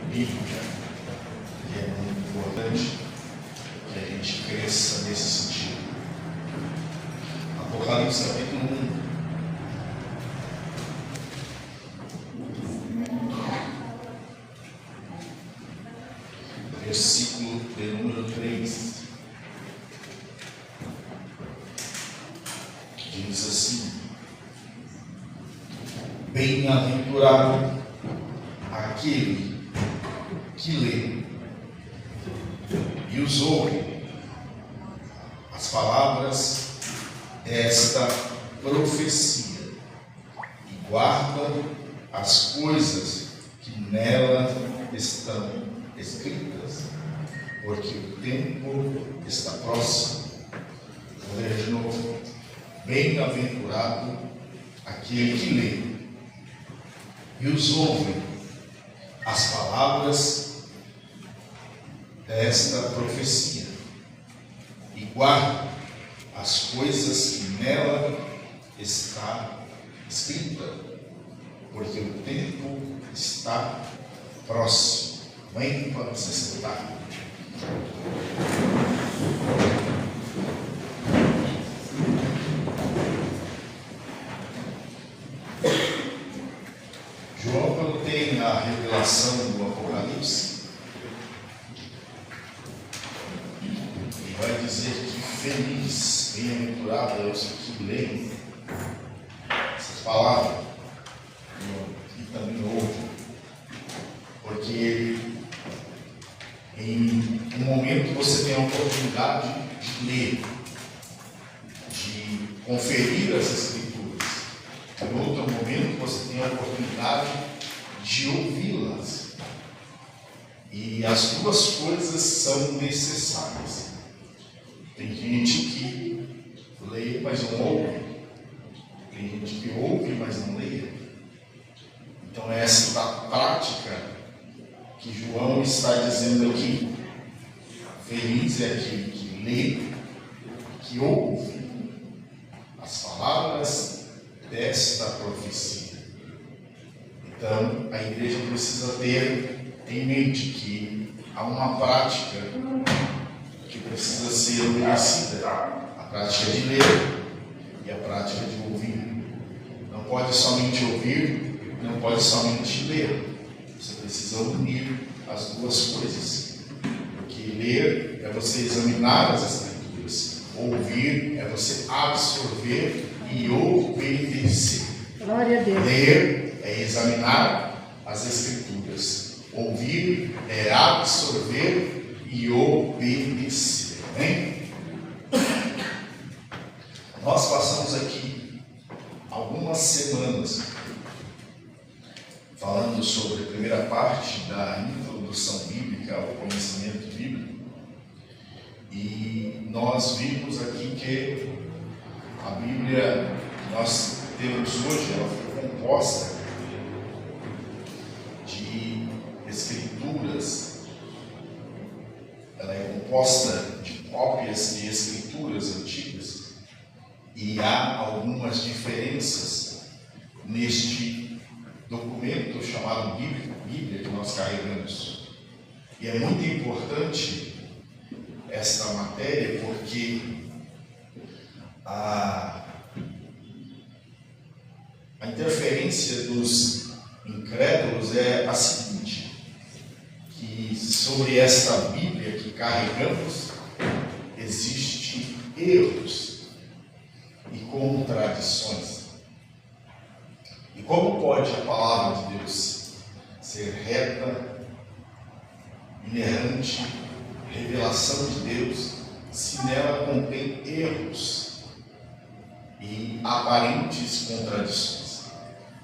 bíblica, e é muito importante que a gente cresça nesse sentido. Apocalipse capítulo 1, versículo de número 3, diz assim: bem-aventurado aquele que lê e os ouve as palavras desta profecia e guarda as coisas que nela estão escritas, porque o tempo está próximo. Vou ler de novo. Bem-aventurado aquele que lê e os ouve as palavras desta profecia e guarda as coisas que nela está escrita, porque o tempo está próximo. Vem para se sentar. João, quando tem a revelação do Apocalipse, ele vai dizer que feliz, bem-aventurado é os que leem essas palavras e também ouvem, porque em um momento você tem a oportunidade de ler, de conferir as Escrituras. Em outro momento você tem a oportunidade de ouvi-las. E as duas coisas são necessárias. Tem gente que lê, mas não ouve. Tem gente que ouve, mas não lê. Então essa é a prática que João está dizendo aqui. Feliz é aquele que lê, que ouve as palavras desta profecia. Então, a igreja precisa ter em mente que há uma prática que precisa ser obedecida: a prática de ler e a prática de ouvir. Não pode somente ouvir, não pode somente ler. Você precisa unir as duas coisas. Porque ler é você examinar as Escrituras, ouvir é você absorver e obedecer. Glória a Deus. Ler é examinar as Escrituras. Ouvir é absorver e obedecer. Amém? Nós passamos aqui algumas semanas falando sobre a primeira parte da introdução bíblica ao conhecimento bíblico, e nós vimos aqui que a Bíblia que nós temos hoje, ela foi composta de escrituras, ela é composta de cópias de escrituras antigas, e há algumas diferenças neste documento chamado Bíblia que nós carregamos. E é muito importante esta matéria, porque a interferência dos incrédulos é a seguinte: que sobre esta Bíblia que carregamos existem erros e contradições. E como pode a palavra de Deus ser reta, inerrante, revelação de Deus, se nela contém erros e aparentes contradições?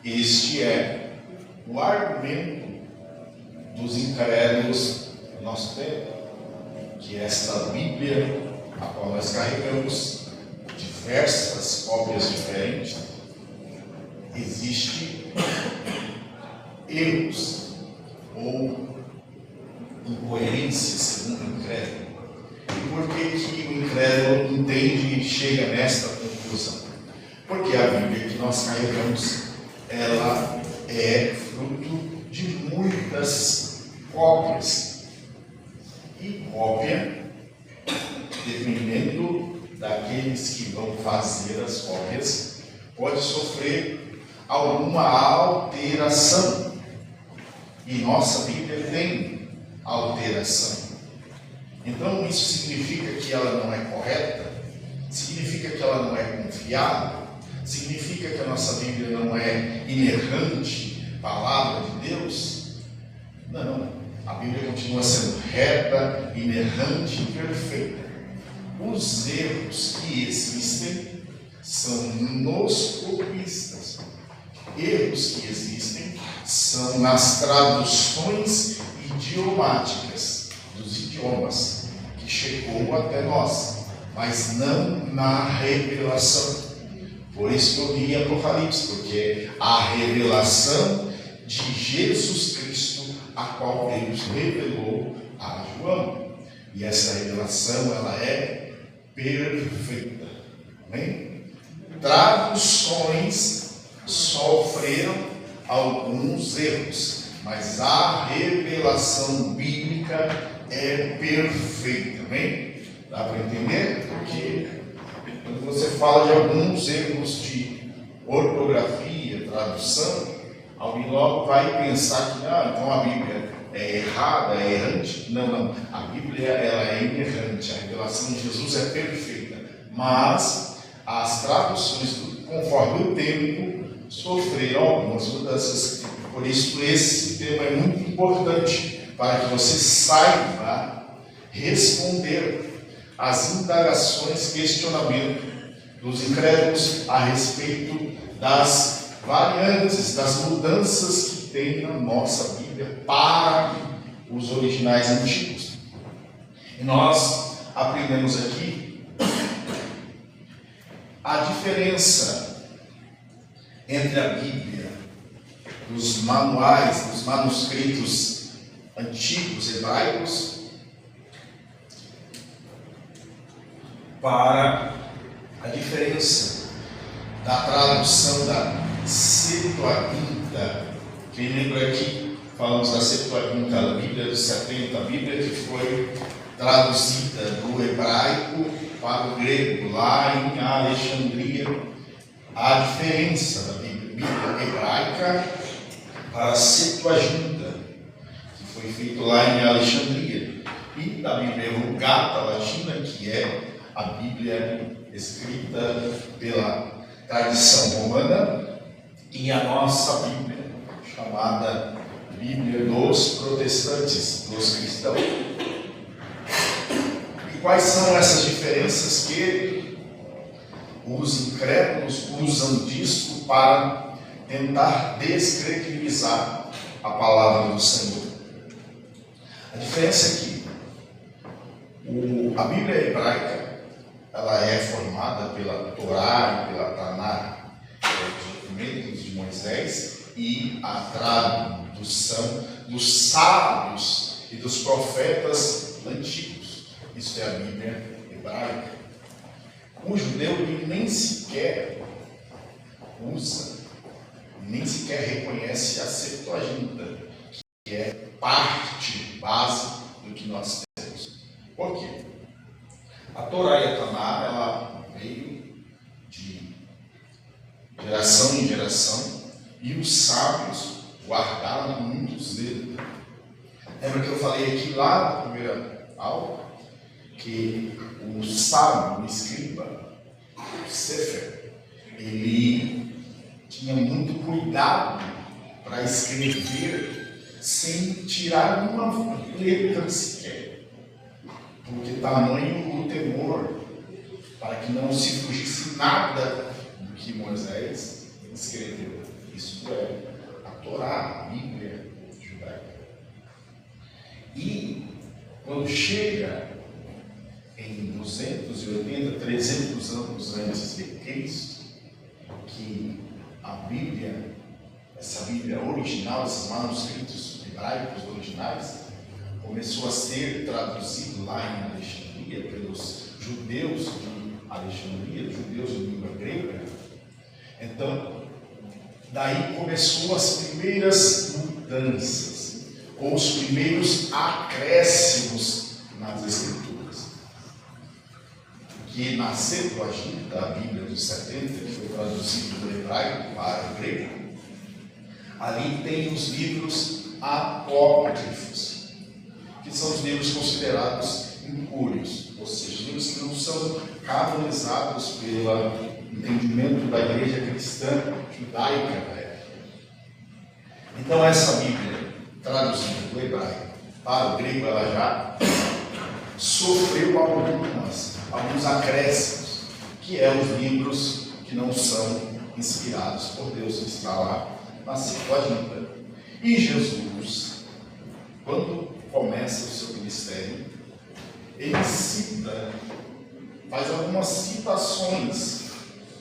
Este é o argumento dos incrédulos do nosso tempo, que esta Bíblia, a qual nós carregamos, diversas cópias diferentes, existem erros ou incoerências segundo o incrédulo. E por que o incrédulo entende e chega nesta conclusão? Porque a Bíblia que nós carregamos, ela é fruto de muitas cópias. E cópia, dependendo daqueles que vão fazer as cópias, pode sofrer alguma alteração. E nossa Bíblia tem alteração. Então isso significa que ela não é correta? Significa que ela não é confiável? Significa que a nossa Bíblia não é inerrante, palavra de Deus? Não. A Bíblia continua sendo reta, inerrante e perfeita. Os erros que existem são nos copistas. Erros que existem são nas traduções idiomáticas dos idiomas que chegou até nós, mas não na revelação. Por isso que eu li Apocalipse, porque a revelação de Jesus Cristo, a qual Deus revelou a João. E essa revelação, ela é perfeita. Amém? Traduções sofreram alguns erros, mas a revelação bíblica é perfeita. Amém? Dá para entender? Porque quando você fala de alguns erros de ortografia, tradução, alguém logo vai pensar que então a Bíblia é errada, é errante. Não. A Bíblia, ela é inerrante. A revelação de Jesus é perfeita. Mas as traduções, conforme o tempo, sofreram algumas mudanças. Por isso, esse tema é muito importante para que você saiba responder às indagações, questionamento dos incrédulos a respeito das variantes, das mudanças que tem na nossa Bíblia para os originais antigos. E nós aprendemos aqui a diferença entre a Bíblia, dos manuais, dos manuscritos antigos hebraicos, para a diferença da tradução da Septuaginta. Quem lembra aqui, falamos da Septuaginta, a Bíblia dos 70, a Bíblia que foi traduzida do hebraico para o grego, lá em Alexandria. A diferença da Bíblia hebraica para a Septuaginta, que foi feito lá em Alexandria, e da Bíblia Vulgata Latina, que é a Bíblia escrita pela tradição romana, e a nossa Bíblia, chamada Bíblia dos protestantes, dos cristãos. E quais são essas diferenças que os incrédulos usam disso para tentar descredibilizar a palavra do Senhor? A diferença é que a Bíblia hebraica, ela é formada pela Torá e pela Taná, os documentos de Moisés, e a tradução dos sábios e dos profetas antigos. Isso é a Bíblia hebraica. O judeu ele nem sequer usa, nem sequer reconhece a Septuaginta, que é parte, base do que nós temos. Por quê? A Torá e a Taná, ela veio de geração em geração, e os sábios guardaram muitos deles. Lembra que eu falei aqui lá na primeira aula que o sábio, o escriba, o Sefer, ele tinha muito cuidado para escrever sem tirar uma letra sequer, porque tamanho o temor, para que não se fugisse nada do que Moisés escreveu. Isso é a Torá, a Bíblia judaica. E quando chega em 280, 300 anos antes de Cristo, que a Bíblia, essa Bíblia original, esses manuscritos hebraicos originais, começou a ser traduzido lá em Alexandria pelos judeus de Alexandria, judeus de língua grega. Então, daí começou as primeiras mudanças. ou os primeiros acréscimos nas Escrituras. Que na Septuaginta, a Bíblia dos 70, que foi traduzido do hebraico para o grego, ali tem os livros apócrifos, que são os livros considerados impúrios, ou seja, livros que não são canonizados pelo entendimento da igreja cristã judaica da época. Então essa Bíblia, traduzida do hebraico para o grego, ela já sofreu alguns acréscimos, que é os livros que não são inspirados por Deus, que está lá na Septuaginta. E Jesus, quando começa o seu ministério, ele cita, faz algumas citações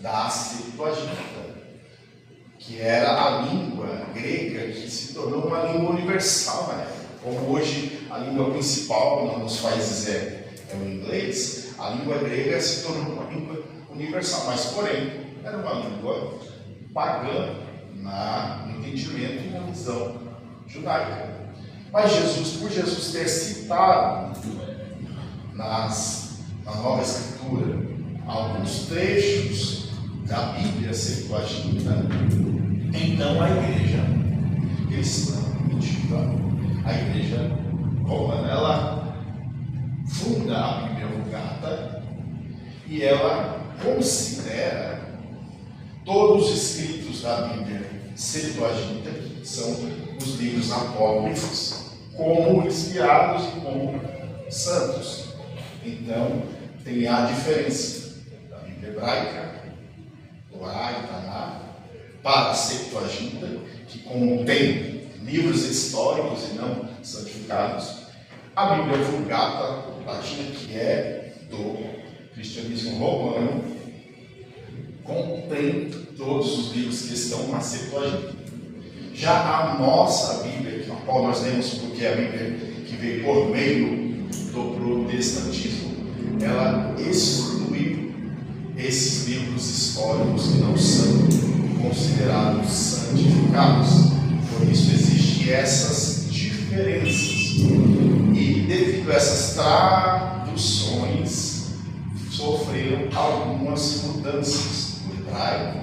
da Septuaginta, que era a língua grega que se tornou uma língua universal na época. Como hoje a língua principal nos países é o inglês, a língua grega se tornou uma língua universal, mas porém era uma língua pagã no entendimento e na visão judaica. Mas por Jesus ter citado na Nova Escritura alguns trechos da Bíblia Septuaginta, então a igreja cristã primitiva, a igreja romana, ela funda a Bíblia Vulgata e ela considera todos os escritos da Bíblia Septuaginta, que são os livros apócrifos, como inspirados e como santos. Então, tem a diferença da Bíblia hebraica, Torá e Taná, para a Septuaginta, que contém livros históricos e não santificados. A Bíblia Vulgata latina, que é do cristianismo romano, contém todos os livros que estão na Septuaginta. Já a nossa Bíblia, a qual nós lemos porque é a Bíblia que veio por meio do protestantismo, ela excluiu esses livros históricos que não são considerados santificados. Por isso existem essas diferenças. E devido a essas traduções, sofreram algumas mudanças do hebraico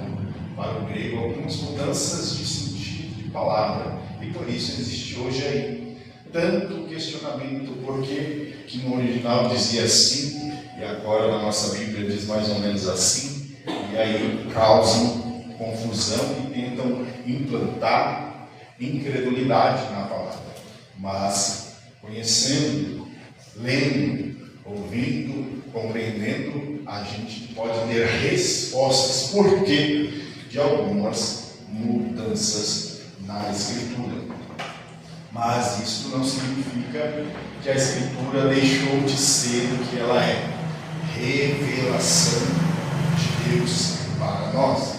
para o grego, algumas mudanças de sentido de palavra. E por isso existe hoje aí tanto questionamento, porque que no original dizia assim, e agora na nossa Bíblia diz mais ou menos assim, e aí causam confusão e tentam implantar incredulidade na palavra. Mas conhecendo, lendo, ouvindo, compreendendo, a gente pode ter respostas por que de algumas mudanças na Escritura. Mas isso não significa que a Escritura deixou de ser o que ela é, revelação de Deus para nós.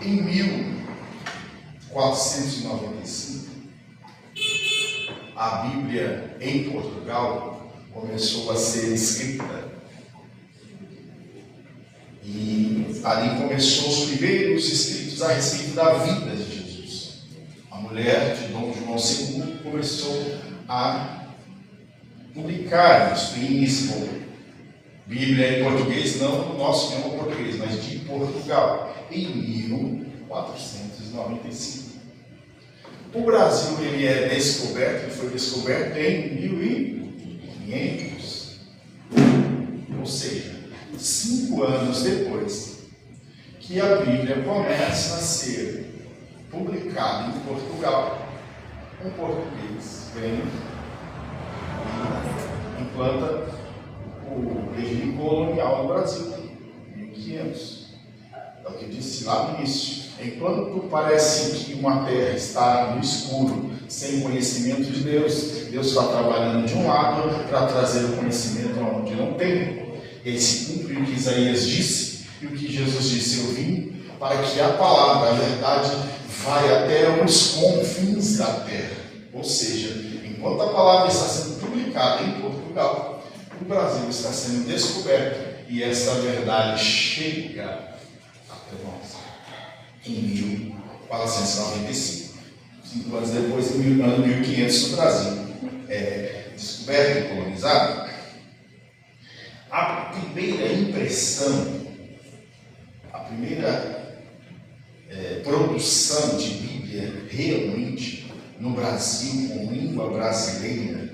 Em 1495, a Bíblia em Portugal começou a ser escrita. E ali começou os primeiros escritos a respeito da vida de Jesus. A mulher de Dom João II começou a publicar os princípios, Bíblia em português, não no nosso idioma português, mas de Portugal, em 1495. O Brasil ele é descoberto, ele foi descoberto em 1500, ou seja, 5 anos depois que a Bíblia começa a ser publicada em Portugal, um português vem e implanta o regime colonial no Brasil, em 1500. É o que disse lá no início. Enquanto parece que uma terra está no escuro, sem conhecimento de Deus, Deus está trabalhando de um lado para trazer o conhecimento onde não tem. Ele se cumpre o que Isaías disse e o que Jesus disse: eu vim para que a palavra, a verdade, vai até os confins da terra. Ou seja, enquanto a palavra está sendo publicada em Portugal, o Brasil está sendo descoberto e essa verdade chega até nós em 1495. 5 anos depois, no ano 1500, no Brasil, descoberto e colonizado, a primeira impressão, a primeira produção de Bíblia realmente no Brasil, com língua brasileira,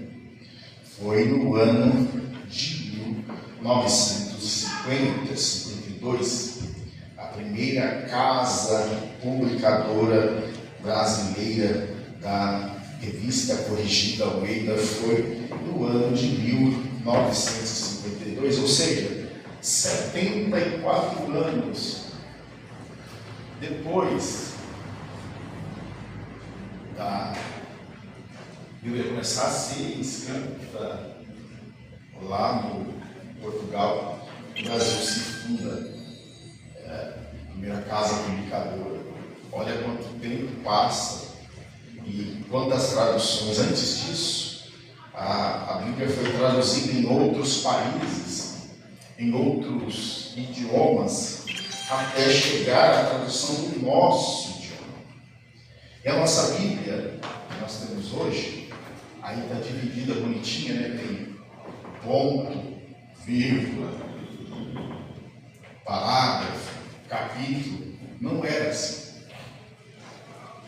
foi no ano de 1950, 52. A primeira casa publicadora brasileira da revista Corrigida Almeida foi no ano de 1952, ou seja, 74 anos depois da Bíblia começar a ser escrita lá no Portugal, o Brasil se funda, a primeira casa publicadora. Olha quanto tempo passa e quantas traduções. Antes disso, a Bíblia foi traduzida em outros países, em outros idiomas, até chegar à tradução do nosso idioma. E a nossa Bíblia, que nós temos hoje, aí está dividida bonitinha, né? Tem ponto, vírgula, parágrafo, capítulo. Não era assim.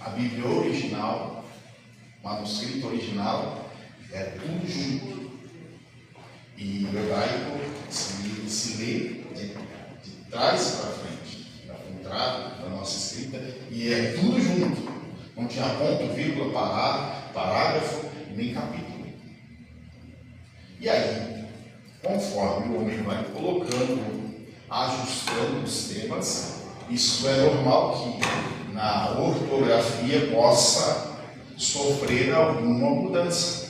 A Bíblia original, o manuscrito original, é tudo junto. E o hebraico se lê de trás para frente, ao contrário da nossa escrita, e é tudo junto. Não tinha ponto, vírgula, parágrafo, nem capítulo. E aí, conforme o homem vai colocando, ajustando os temas, isso é normal que na ortografia possa sofrer alguma mudança.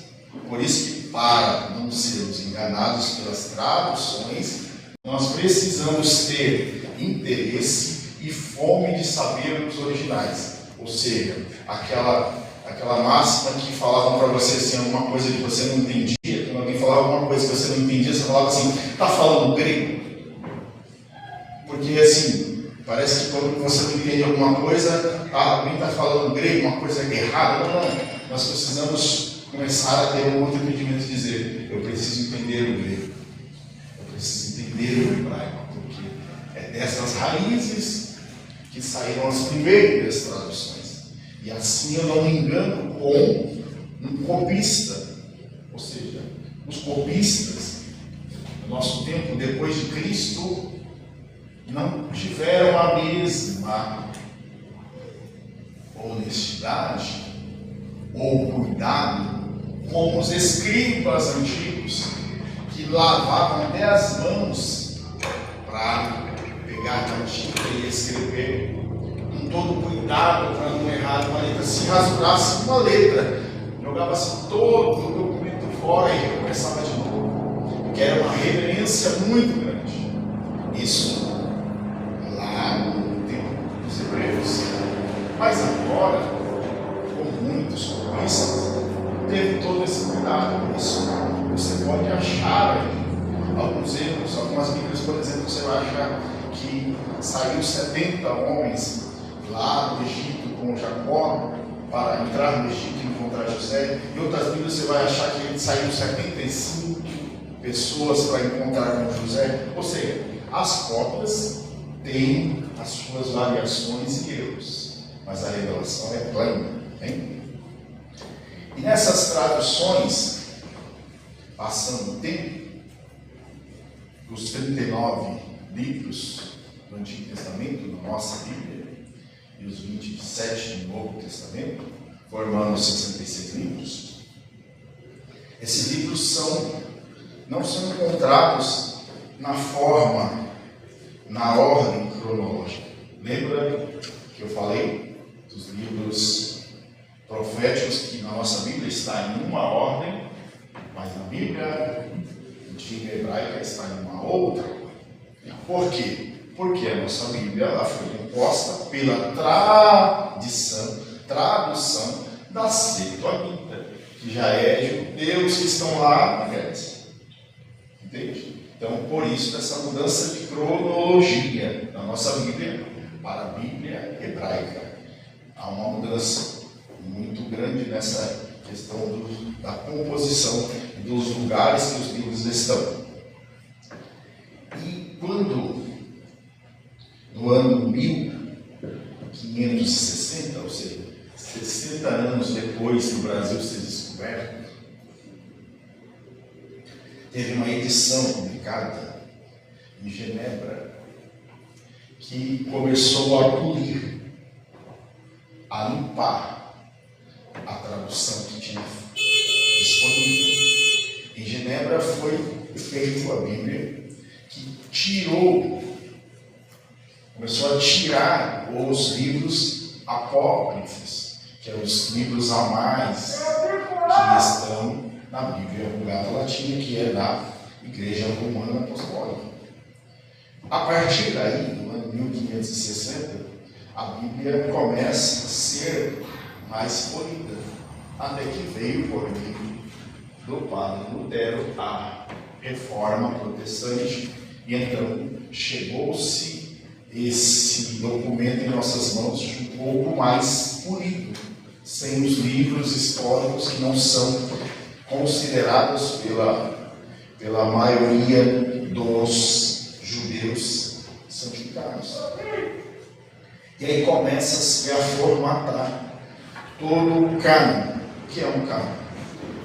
Por isso que, para não sermos enganados pelas traduções, nós precisamos ter interesse e fome de saber os originais. Ou seja, aquela máxima que falavam para você assim, alguma coisa que você não entendia, quando alguém falava alguma coisa que você não entendia, você falava assim, está falando grego? Porque assim, parece que quando você não entende alguma coisa, alguém está falando grego, uma coisa errada. Não. Nós precisamos começar a ter um outro entendimento e dizer, eu preciso entender o grego, eu preciso entender o hebraico, porque é dessas raízes que saíram as primeiras traduções. E assim eu não me engano com um copista, ou seja, os copistas, no nosso tempo, depois de Cristo, não tiveram a mesma honestidade ou cuidado como os escribas antigos, que lavavam até as mãos para pegar a tinta e escrever com todo cuidado para não errar uma letra. Se rasurasse uma letra, jogava-se todo o documento fora e recomeçava de novo, porque era uma reverência muito grande. Isso lá no tempo dos hebreus. Mas agora, com muitos copistas, teve todo esse cuidado. Por isso, você pode achar aí alguns erros, algumas Bíblias, por exemplo, você vai achar que saiu 70 homens lá do Egito com Jacó para entrar no Egito e encontrar José. Em outras Bíblias você vai achar que saíram 75 pessoas para encontrar com José. Ou seja, as cópias têm as suas variações e erros, mas a revelação é plena, hein? E nessas traduções, passando o tempo, dos 39 livros do Antigo Testamento, na nossa Bíblia, e os 27 do Novo Testamento, formando 66 livros, esses livros não são encontrados na forma, na ordem cronológica. Lembra que eu falei dos livros proféticos que na nossa Bíblia está em uma ordem, mas na Bíblia antiga hebraica está em uma outra ordem. Por quê? Porque a nossa Bíblia ela foi composta pela tradução da Septuaginta, que já é judeus que estão lá na Grécia. Entende? Então, por isso, essa mudança de cronologia da nossa Bíblia para a Bíblia hebraica. Há uma mudança muito muito grande nessa questão da composição dos lugares que os livros estão. E quando, no ano 1560, ou seja, 60 anos depois do Brasil ser descoberto, teve uma edição publicada em Genebra que começou a polir, a limpar a tradução que tinha disponível. Em Genebra foi feita a Bíblia que começou a tirar os livros apócrifos, que eram os livros a mais que estão na Bíblia Vulgata Latina, que é da Igreja Romana Apostólica. A partir daí, no ano 1560, a Bíblia começa a ser mais polida, até que veio por meio do padre Lutero a Reforma Protestante, e então chegou-se esse documento em nossas mãos um pouco mais polido, sem os livros históricos que não são considerados pela maioria dos judeus santificados. E aí começa-se a formatar todo o cânon. O que é um cânon?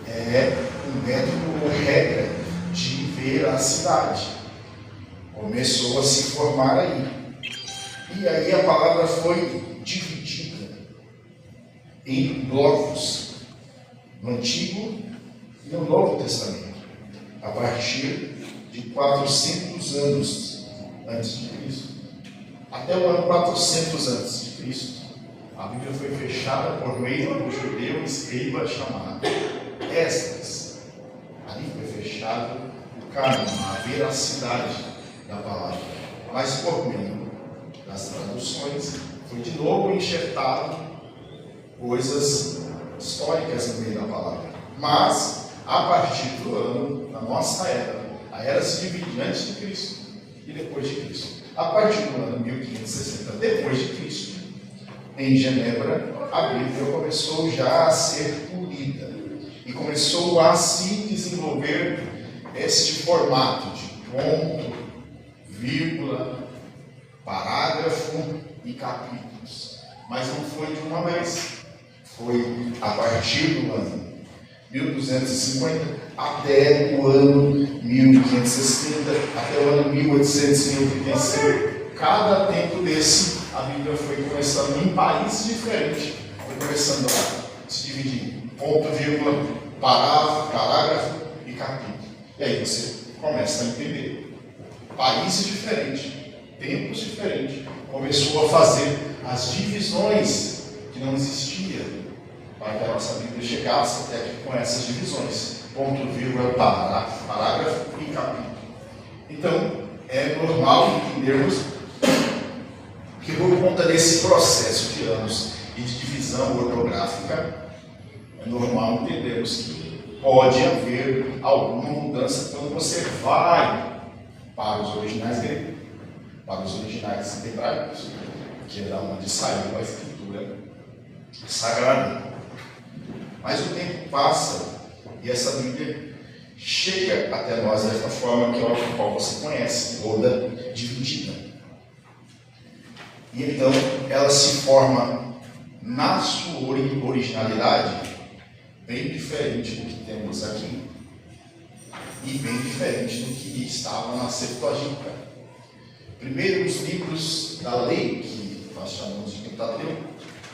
É um método ou regra de veracidade. Começou a se formar aí. E aí a palavra foi dividida em blocos, no Antigo e no Novo Testamento, a partir de 400 anos antes de Cristo. Até o ano 400 antes de Cristo, a Bíblia foi fechada por meio do judeu escriba chamado Esdras. Ali foi fechado o cânon, a veracidade da palavra. Mas por meio das traduções, foi de novo enxertado coisas históricas no meio da palavra. Mas, a partir do ano, na nossa era, a era se divide antes de Cristo e depois de Cristo. A partir do ano 1560, depois de Cristo, em Genebra, a Bíblia começou já a ser polida e começou a se desenvolver este formato de ponto, vírgula, parágrafo e capítulos. Mas não foi de uma vez. Foi a partir do ano 1250 até o ano 1560, até o ano 1885. Cada tempo desse, a Bíblia foi começando em países diferentes, foi começando a se dividir em ponto, vírgula, parágrafo e capítulo. E aí você começa a entender. Países diferentes, tempos diferentes, começou a fazer as divisões que não existiam, para que a nossa Bíblia chegasse até aqui com essas divisões. Ponto, vírgula, parágrafo e capítulo. Então, é normal entendermos que por conta desse processo de anos e de divisão ortográfica, é normal entendermos que pode haver alguma mudança quando você vai para os originais gregos, para os originais hebraicos, que é da onde saiu a escritura sagrada. Mas o tempo passa e essa Bíblia chega até nós desta forma que é a qual você conhece, toda dividida. E então ela se forma na sua originalidade bem diferente do que temos aqui e bem diferente do que estava na Septuaginta. Primeiro os livros da lei, que nós chamamos de Pentateuco,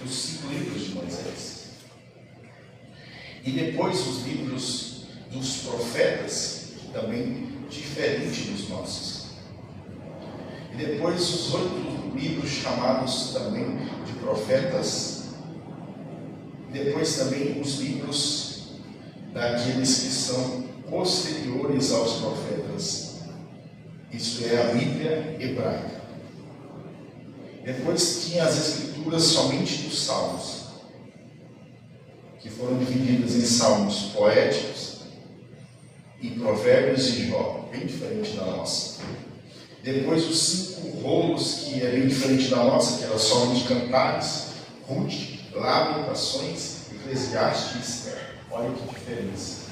os 5 livros de Moisés. E depois os livros dos profetas, que também diferente dos nossos. E depois os 8 livros chamados também de profetas. E depois também os livros daqueles que são posteriores aos profetas. Isso é a Bíblia hebraica. Depois tinha as escrituras somente dos Salmos, que foram divididas em salmos poéticos e provérbios e Jó, bem diferente da nossa. Depois os 5 rolos, que é bem diferente da nossa, que era somente cantares, Ruth, Lamentações Eclesiastes e Esther. Olha que diferença.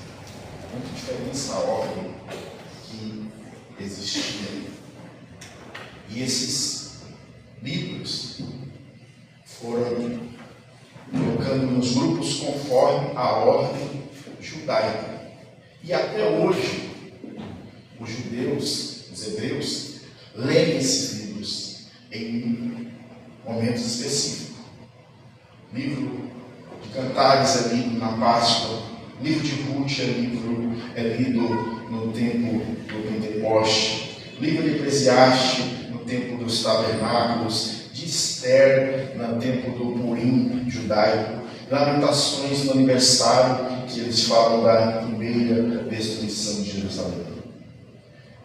Muita diferença a ordem que existia. E esses livros foram colocando nos grupos conforme a ordem judaica. E até hoje, os judeus, os hebreus, leem esses livros em momentos específicos. Livro de Cantares é lido na Páscoa, livro de Ruth é lido no tempo do Pentecoste, livro de Eclesiastes no tempo dos tabernáculos, de Esther no tempo do Purim judaico, Lamentações no aniversário, que eles falam da primeira destruição de Jerusalém.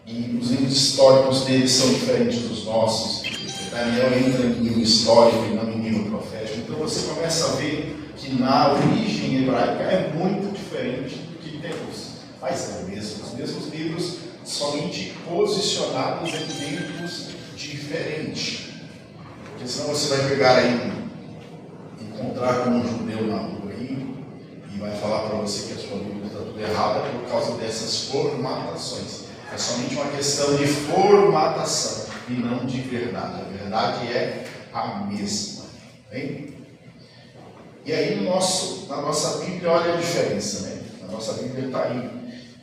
E os livros históricos deles são diferentes dos nossos. Daniel entra em nível histórico e não em nível profético. Então você começa a ver que na origem hebraica é muito diferente do que temos. Mas é o mesmo, os mesmos livros, somente posicionados em tempos diferentes. Porque senão você vai pegar aí, encontrar com um judeu na rua aí, e vai falar para você que a sua Bíblia está tudo errada por causa dessas formatações. É somente uma questão de formatação e não de verdade. A verdade é a mesma. Hein? E aí na nossa Bíblia, olha a diferença, né? Na nossa Bíblia está aí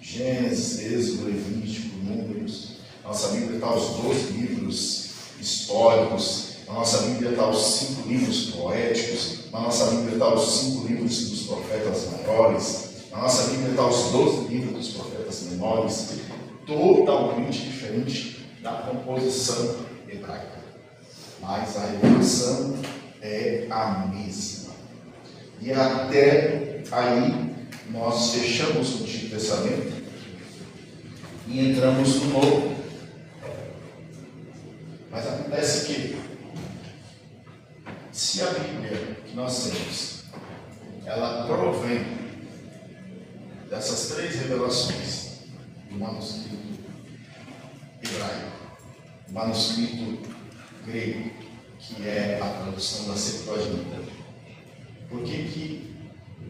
Gênesis, Êxodo, Levítico, Números. Na nossa Bíblia está os 12 livros históricos. Na nossa Bíblia está os 5 livros poéticos. Na nossa Bíblia está os 5 livros dos profetas maiores. Na nossa Bíblia está os 12 livros dos profetas menores. Totalmente diferente da composição hebraica. Mas a revelação é a mesma. E até aí nós fechamos o Antigo Testamento e entramos no Novo. Mas acontece que, se a Bíblia que nós temos, ela provém dessas 3 revelações, do manuscrito hebraico, do manuscrito grego, que é a tradução da Septuaginta, por que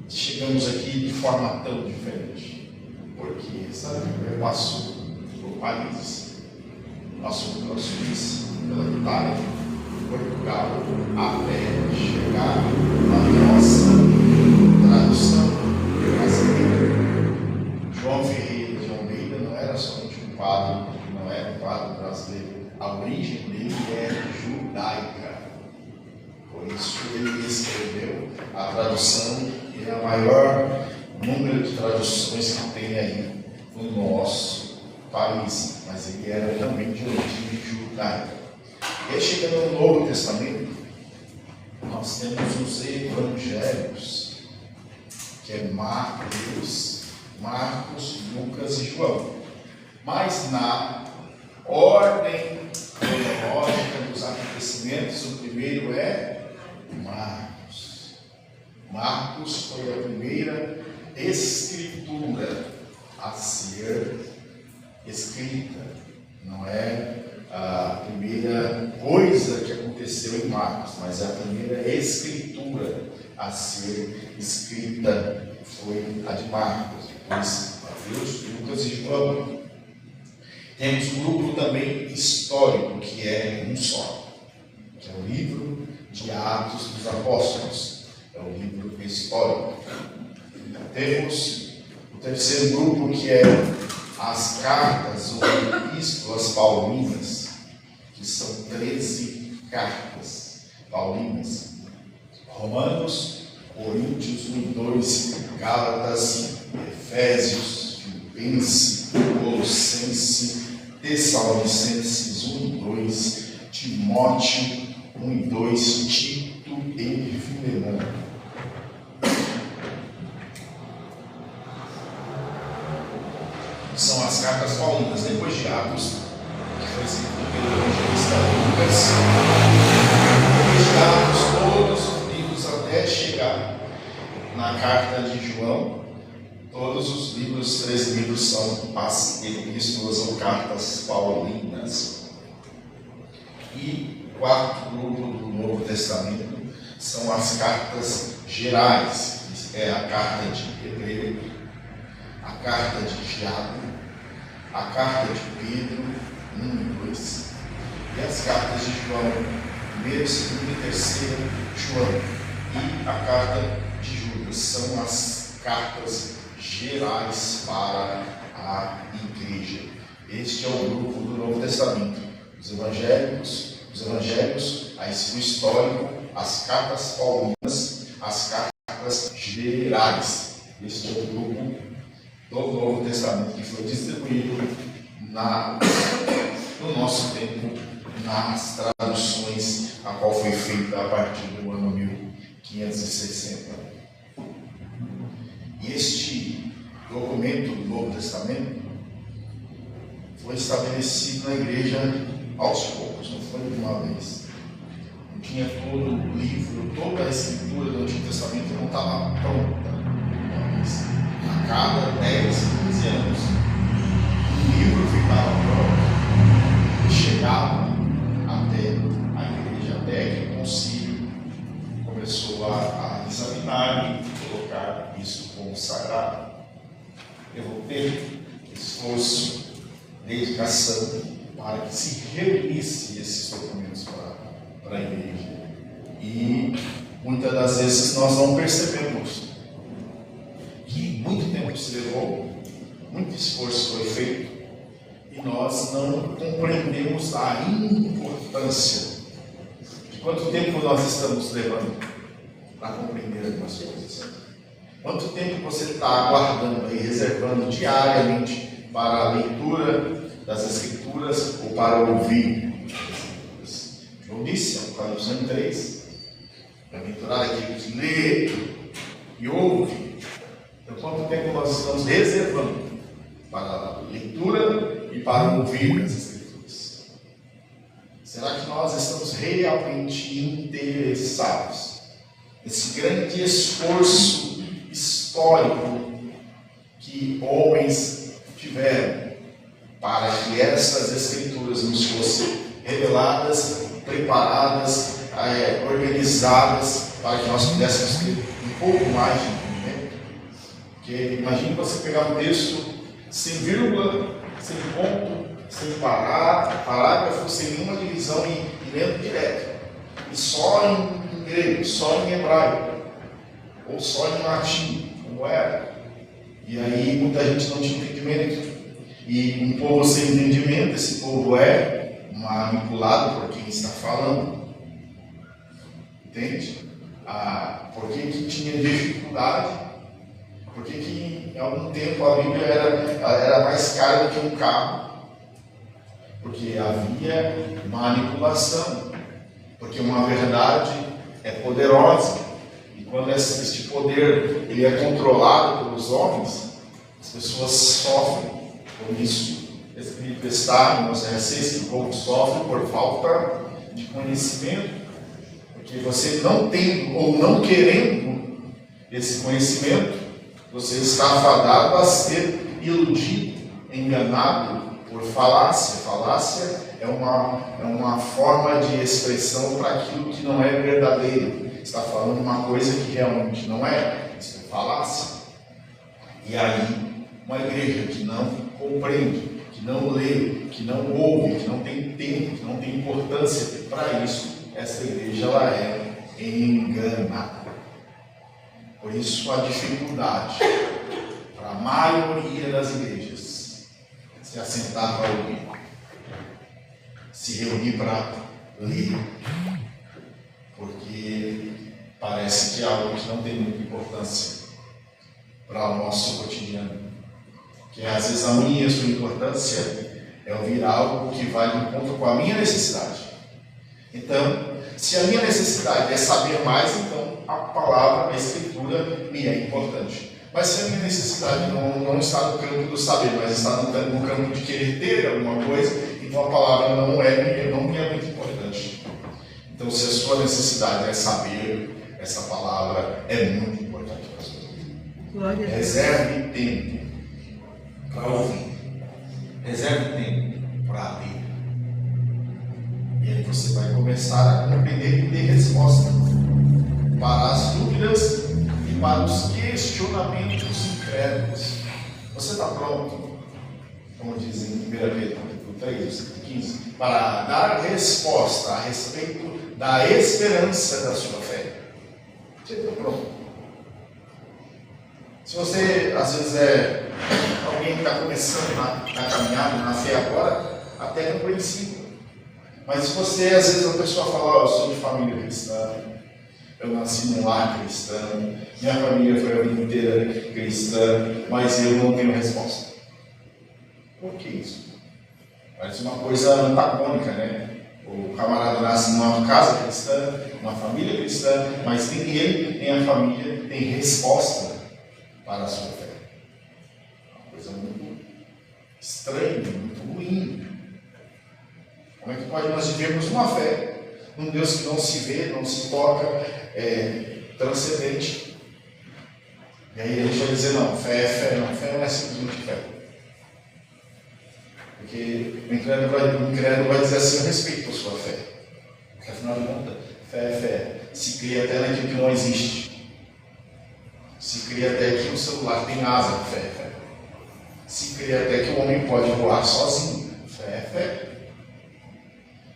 chegamos aqui de forma tão diferente? Porque essa Bíblia passou por países, passou pela Suíça, pela Itália, Portugal, até chegar na nossa tradução brasileira. João Ferreira de Almeida não era somente um padre, não era um padre brasileiro. A origem dele é judaica. Por isso ele escreveu a tradução, que é o maior número de traduções que tem aí no nosso país. Mas ele era também de origem judaica. E aí, chegando no Novo Testamento, nós temos os evangelhos, que é Marcos, Lucas e João. Mas na ordem cronológica dos acontecimentos, o primeiro é Marcos. Marcos foi a primeira escritura a ser escrita. Não é a primeira coisa que aconteceu em Marcos, mas a primeira escritura a ser escrita foi a de Marcos. Depois Mateus, Lucas e João. Temos um grupo também histórico, que é um só, que é o livro de Atos dos Apóstolos, é o livro histórico. Temos o terceiro grupo, que é as cartas ou epístolas paulinas, que são 13 cartas paulinas: Romanos, Coríntios 1 e 2, Gálatas, Efésios, Filipenses, Colossenses, Tessalonicenses 1 e 2, Timóteo 1 e 2, Tito e Filemão. São as cartas paulinas, depois de Atos, que foi escrito pelo evangelista Lucas. Depois de Atos, todos os livros até chegar na carta de João. Todos os livros, 13 livros, são as epístolas ou cartas paulinas. E o quarto grupo do Novo Testamento são as cartas gerais, que é a carta de Hebreu, a carta de Tiago, a carta de Pedro, 1 e 2, e as cartas de João, 1, 2 e 3 João, e a carta de Judas. São as cartas gerais para a igreja. Este é o grupo do Novo Testamento. Os evangelhos, a ensino histórico, as cartas paulinas, as cartas gerais. Este é o grupo do Novo Testamento que foi distribuído no nosso tempo, nas traduções, a qual foi feita a partir do ano 1560. E este documento do Novo Testamento foi estabelecido na igreja aos poucos, não foi de uma vez. Não tinha todo o livro, toda a escritura do Antigo Testamento não estava pronta de uma vez. A cada 10, 15 anos, o livro ficava pronto e chegava até a igreja, até que o concílio começou a examinar e colocar isso como sagrado. Eu vou ter esforço, dedicação para que se reunisse esses documentos para a igreja. E muitas das vezes nós não percebemos que muito tempo se levou, muito esforço foi feito, e nós não compreendemos a importância de quanto tempo nós estamos levando para compreender algumas coisas. Quanto tempo você está aguardando e reservando diariamente para a leitura das Escrituras ou para ouvir as Escrituras? João disse, Apocalipse 3, bem-aventurado aquele que lê e ouve. Então, quanto tempo nós estamos reservando para a leitura e para ouvir as Escrituras? Será que nós estamos realmente interessados nesse grande esforço histórico que homens tiveram para que essas Escrituras nos fossem reveladas, preparadas, organizadas, para que nós pudéssemos ter um pouco mais de entendimento? Porque imagine você pegar um texto sem vírgula, sem ponto, sem parágrafo, sem nenhuma divisão e lendo direto, e só em grego, só em hebraico, ou só em latim, como era. E aí muita gente não tinha entendimento. E um povo sem entendimento, esse povo é manipulado por quem está falando. Entende? Por que tinha dificuldade? Por que em algum tempo a Bíblia era mais cara do que um carro? Porque havia manipulação. Porque uma verdade é poderosa. E quando este poder ele é controlado pelos homens, as pessoas sofrem com isso. Escrito está em Oséias que o povo sofre por falta de conhecimento. Porque você não tendo ou não querendo esse conhecimento, você está fadado a ser iludido, enganado por falácia. Falácia é uma forma de expressão para aquilo que não é verdadeiro. Está falando uma coisa que realmente não é. Isso é falácia. E aí, uma igreja que não compreende, que não lê, que não ouve, que não tem tempo, que não tem importância para isso, essa igreja ela é enganada. Por isso a dificuldade para a maioria das igrejas se assentar para ouvir, se reunir para ler, porque parece que é algo que não tem muita importância para o nosso cotidiano. Que às vezes a minha e a sua importância é ouvir algo que vai de encontro com a minha necessidade. Então, se a minha necessidade é saber mais, então a palavra, a Escritura me é importante. Mas se a minha necessidade não está no campo do saber, mas está no campo de querer ter alguma coisa, então a palavra não me é muito importante. Então, se a sua necessidade é saber, essa palavra é muito importante para a sua vida. Reserve tempo para ouvir. Reserve tempo para ler. E aí você vai começar a compreender e ter resposta para as dúvidas e para os questionamentos questionamentos incrédulos. Você está pronto, como dizem em 1 Pedro capítulo 3, versículo 15, para dar resposta a respeito da esperança da sua fé? Você está pronto? Se você, às vezes, é alguém que está começando na caminhada, na fé agora, até no princípio. Mas se você, às vezes, a pessoa fala, eu sou de família cristã, eu nasci num lar cristão, minha família foi a vida inteira cristã, mas eu não tenho resposta. Por que isso? Parece uma coisa antagônica, né? O camarada nasce numa casa cristã, uma família cristã, mas nem ele, nem a família tem resposta para a sua fé. Uma coisa muito estranha, muito ruim. Como é que pode nós vivermos uma fé num Deus que não se vê, não se toca, transcendente? E aí a gente vai dizer, não, fé é fé, não. Fé não é simplesmente fé. Porque o incrédulo vai dizer assim, eu respeito a sua fé. Porque afinal de contas, fé é fé. Se cria até naquilo que não existe. Se cria até que o celular tem asa, fé é fé. Se cria até que o homem pode voar sozinho, fé é fé.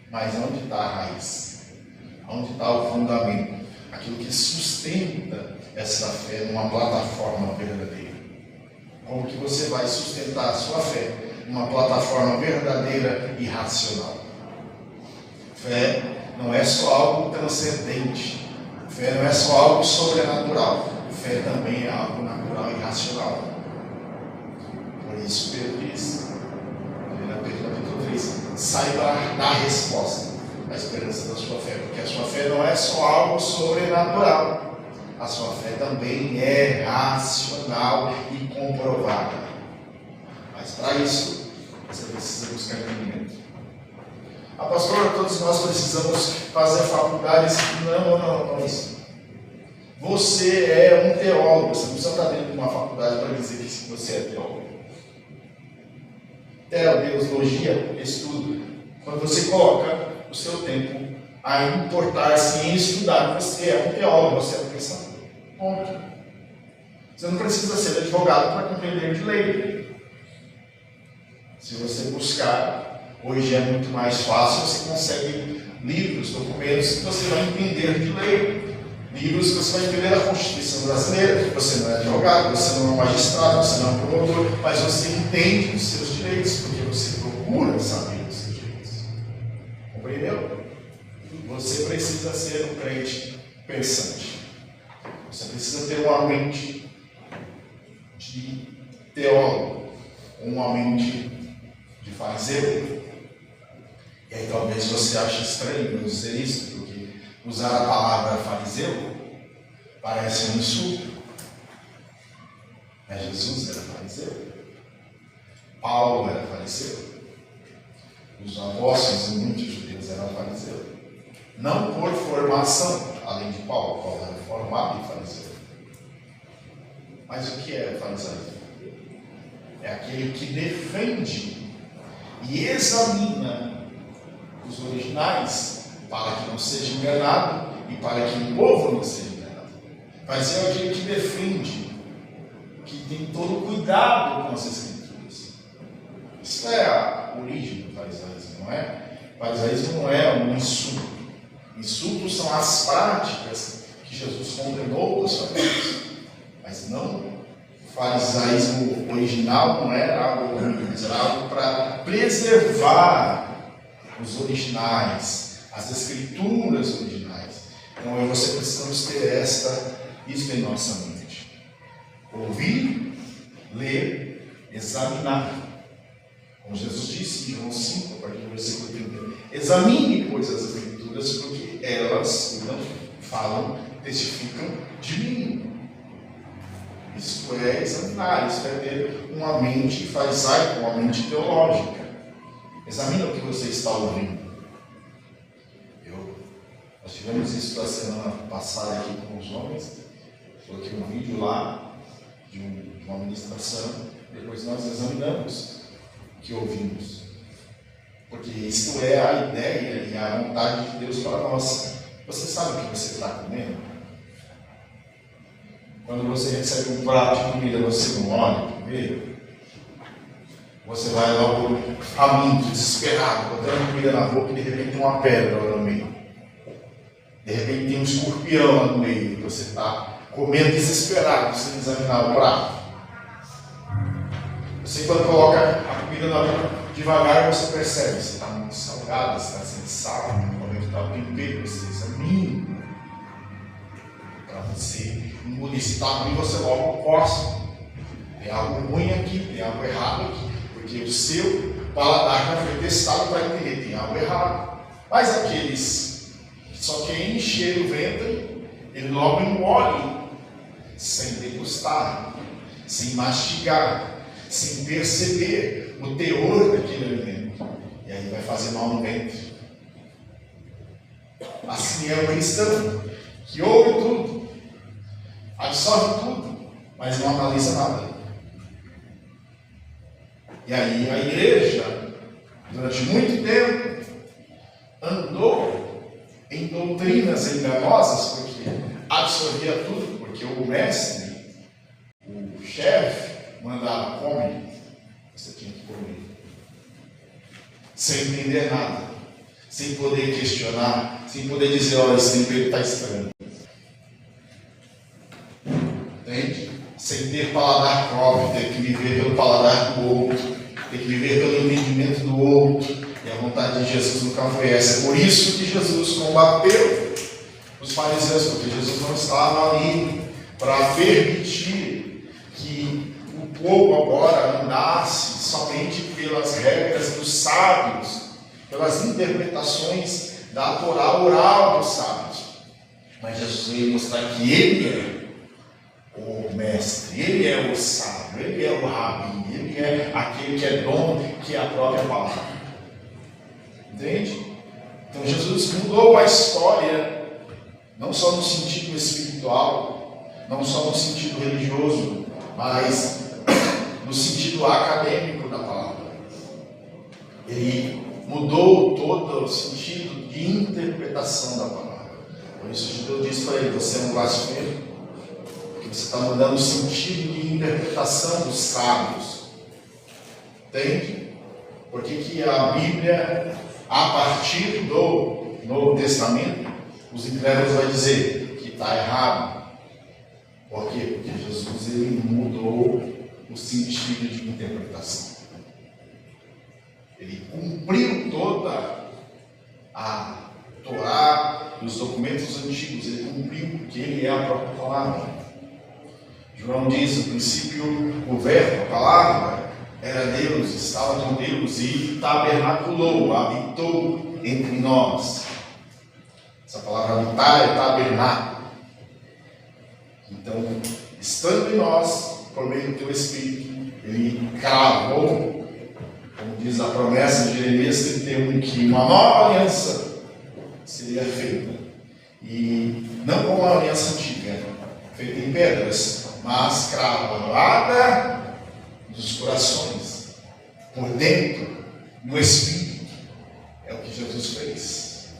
Mas onde está a raiz? Onde está o fundamento? Aquilo que sustenta essa fé numa plataforma verdadeira. Como que você vai sustentar a sua fé numa plataforma verdadeira e racional? Fé não é só algo transcendente. Fé não é só algo sobrenatural. Fé também é algo natural e racional. Por isso Pedro diz, Pedro capítulo 3, saiba dar resposta à esperança da sua fé, porque a sua fé não é só algo sobrenatural, a sua fé também é racional e comprovada. Mas para isso, você precisa buscar entendimento. Ah, pastor, todos nós precisamos fazer faculdades. Não é isso. Você é um teólogo, você não precisa estar dentro de uma faculdade para dizer que você é teólogo. Teologia, estudo. Quando você coloca o seu tempo a importar-se em estudar, você é um teólogo, você é um pensador. Ponto. Você não precisa ser advogado para compreender de lei. Se você buscar, hoje é muito mais fácil, você consegue livros, documentos que você vai entender de lei. Livros que você vai entender a Constituição brasileira. Você não é advogado, você não é magistrado, você não é promotor, mas você entende os seus direitos, porque você procura saber os seus direitos. Compreendeu? Você precisa ser um crente pensante. Você precisa ter uma mente de teólogo, uma mente de fariseu. E aí talvez você ache estranho eu dizer isso, porque usar a palavra fariseu parece um insulto. Mas Jesus era fariseu. Paulo era fariseu. Os apóstolos e muitos judeus eram fariseus. Não por formação, além de Paulo. Paulo era formado em fariseu. Mas o que é farisaísmo? É aquele que defende e examina os originais para que não seja enganado e para que o povo não seja enganado. Fariseu é aquele que defende, que tem todo o cuidado com as Escrituras. Isso é a origem do farisaísmo, não é? O farisaísmo não é um insulto. Insultos são as práticas que Jesus condenou dos fariseus. Mas não, o farisaísmo original não era algo ruim, mas era algo para preservar os originais, as escrituras originais. Então eu e você precisamos ter isso em nossa mente. Ouvir, ler, examinar. Como Jesus disse em João 5, a partir do versículo 30. Examine, pois, as escrituras, porque elas falam, testificam de mim. Isso é examinar, isso é ter uma mente farisaica, uma mente teológica. Examina o que você está ouvindo. Nós tivemos isso da semana passada aqui com os homens. Coloquei um vídeo lá de uma ministração. Depois nós examinamos o que ouvimos. Porque isto é a ideia e a vontade de Deus para nós. Você sabe o que você está comendo? Quando você recebe um prato de comida, você não olha primeiro. Você vai logo faminto, desesperado, botando comida na boca e de repente tem uma pedra lá no meio. De repente tem um escorpião lá no meio e você está comendo desesperado, sem examinar o prato. Você, quando coloca a comida na boca devagar, você percebe, você está muito salgado, você está sem sal, como é que está o tempero, você examina. Para você engolir, se está ruim, você logo coça. Tem algo ruim aqui, tem algo errado aqui. Porque o seu paladar já foi testado para entender, tem algo errado. Mas aqueles que só querem encher o ventre, ele logo engole, sem degustar, sem mastigar, sem perceber o teor daquele alimento. E aí vai fazer mal no ventre. Assim é o cristão, que ouve tudo, absorve tudo, mas não analisa nada. E aí a igreja, durante muito tempo, andou em doutrinas enganosas, porque absorvia tudo, porque o mestre, o chefe, mandava, come, você tinha que comer. Sem entender nada, sem poder questionar, sem poder dizer, olha, esse tempero está estranho. Entende? Sem ter paladar próprio, ter que viver pelo paladar do outro, ter que viver pelo entendimento do outro. E a vontade de Jesus nunca foi essa. É por isso que Jesus combateu os fariseus, porque Jesus não estava ali para permitir que o povo agora andasse somente pelas regras dos sábios, pelas interpretações da Torá oral dos sábios. Mas Jesus veio mostrar que Ele é o mestre, Ele é o sábio, Ele é o rabi, Ele é aquele que é dono, que é a própria palavra. Entende? Então Jesus mudou a história, não só no sentido espiritual, não só no sentido religioso, mas no sentido acadêmico da palavra. Ele mudou todo o sentido de interpretação da palavra. Por isso Jesus disse para ele, você é um blasfemo, você está mudando o sentido de interpretação dos sábios. Entende? Porque que a Bíblia, a partir do Novo Testamento, os incrédulos vão dizer que está errado. Por quê? Porque Jesus ele mudou o sentido de interpretação. Ele cumpriu toda a Torá e os documentos antigos. Ele cumpriu porque ele é a própria palavra. João diz, no princípio, o verbo, a palavra, era Deus, estava com Deus e tabernaculou, habitou entre nós. Essa palavra habitar é tabernáculo. Então, estando em nós, por meio do teu Espírito, ele cravou, como diz a promessa de Jeremias 31, que uma nova aliança seria feita. E não como a aliança antiga, feita em pedras, mas cravada dos corações, por dentro, no Espírito. É o que Jesus fez.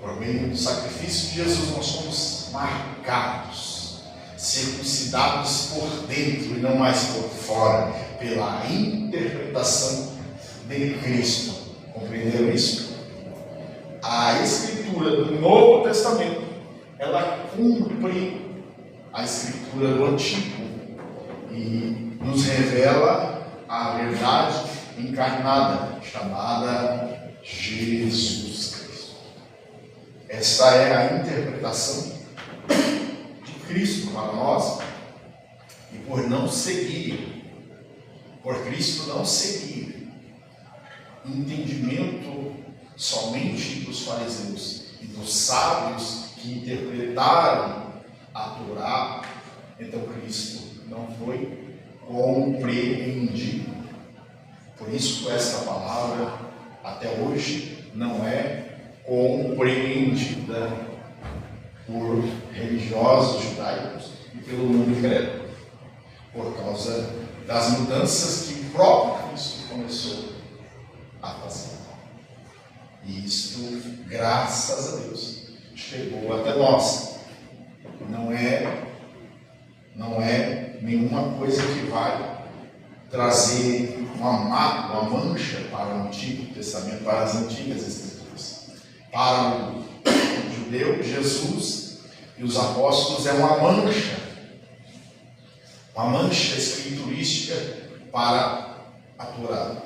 Por meio do sacrifício de Jesus, nós somos marcados, circuncidados por dentro e não mais por fora, pela interpretação de Cristo. Compreenderam isso? A Escritura do Novo Testamento, ela cumpre a Escritura do Antigo e nos revela a verdade encarnada, chamada Jesus Cristo. Esta é a interpretação de Cristo para nós. E por não seguir, por Cristo não seguir, entendimento somente dos fariseus e dos sábios que interpretaram a Torá, então Cristo não foi compreendido. Por isso esta palavra até hoje não é compreendida por religiosos judaicos e pelo mundo incrédulo, por causa das mudanças que o próprio Cristo começou a fazer. E isto, graças a Deus, chegou até nós. Não é não é nenhuma coisa que vai trazer uma mancha para o Antigo Testamento, para as antigas Escrituras. Para o judeu, Jesus e os apóstolos é uma mancha escriturística para a Torá,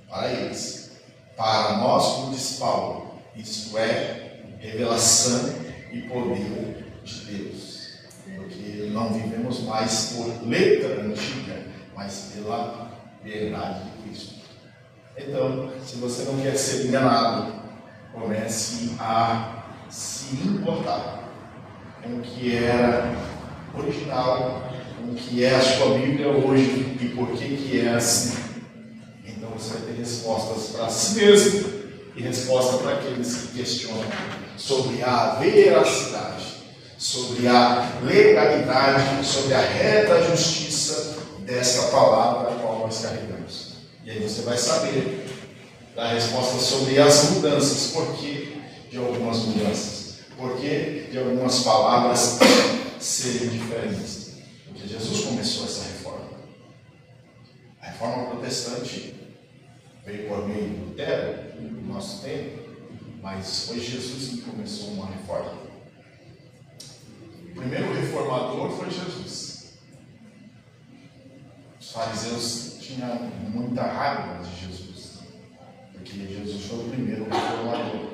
para eles. Para nós, como diz Paulo, isto é revelação e poder de Deus, porque não vivemos mais por letra antiga, mas pela verdade de Cristo. Então, se você não quer ser enganado, comece a se importar com o que era original, com o que é a sua Bíblia hoje e por que é assim. Então você vai ter respostas para si mesmo e resposta para aqueles que questionam sobre a veracidade, sobre a legalidade, sobre a reta justiça desta palavra a qual nós carregamos. E aí você vai saber dar resposta sobre as mudanças, por que de algumas mudanças, por que de algumas palavras serem diferentes. Porque Jesus começou essa reforma. A reforma protestante veio por meio de Lutero, no nosso tempo, mas foi Jesus que começou uma reforma. O primeiro reformador foi Jesus. Os fariseus tinham muita raiva de Jesus, porque Jesus foi o primeiro reformador.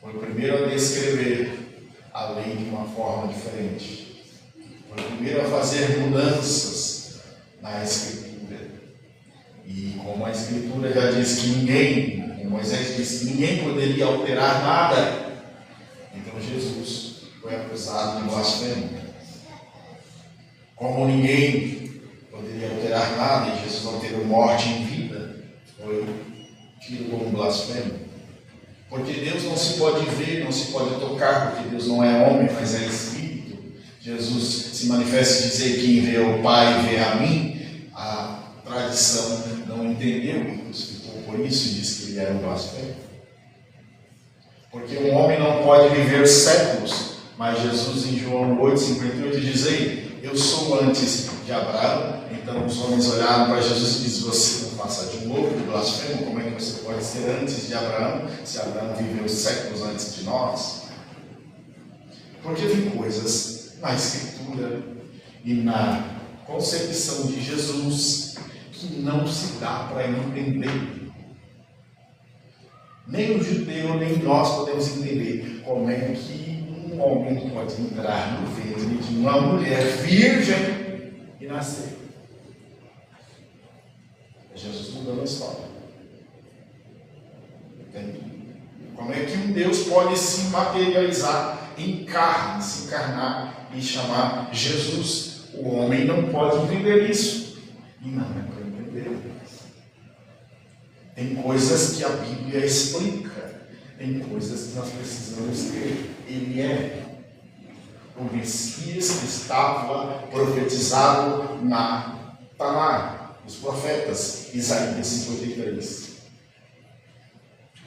Foi o primeiro a descrever a lei de uma forma diferente. Foi o primeiro a fazer mudanças na Escritura. E como a Escritura já diz que ninguém, como Moisés disse, que ninguém poderia alterar nada, então Jesus foi acusado de blasfêmia. Como ninguém poderia alterar nada e Jesus alterou morte em vida, foi tido como blasfêmia. Porque Deus não se pode ver, não se pode tocar, porque Deus não é homem, mas é Espírito. Jesus se manifesta e dizer: quem vê o Pai vê a mim. A tradição não entendeu e crucificou por isso e disse que ele era um blasfemo. Porque um homem não pode viver séculos, mas Jesus em João 8,58 diz: ei, eu sou antes de Abraão. Então os homens olharam para Jesus e disseram: você não passa de um louco, de blasfemo? Como é que você pode ser antes de Abraão, se Abraão viveu séculos antes de nós? Porque tem coisas na Escritura e na concepção de Jesus que não se dá para entender. Nem o judeu, nem nós podemos entender como é que um homem pode entrar no ventre de uma mulher virgem e nascer. Jesus mudou a história. Entende? Como é que um Deus pode se materializar em carne, se encarnar e chamar Jesus? O homem não pode entender isso. E não é para entender. Tem coisas que a Bíblia explica. Tem coisas que nós precisamos ter. Ele é o Messias que estava profetizado na Taná. Os profetas, Isaías 53,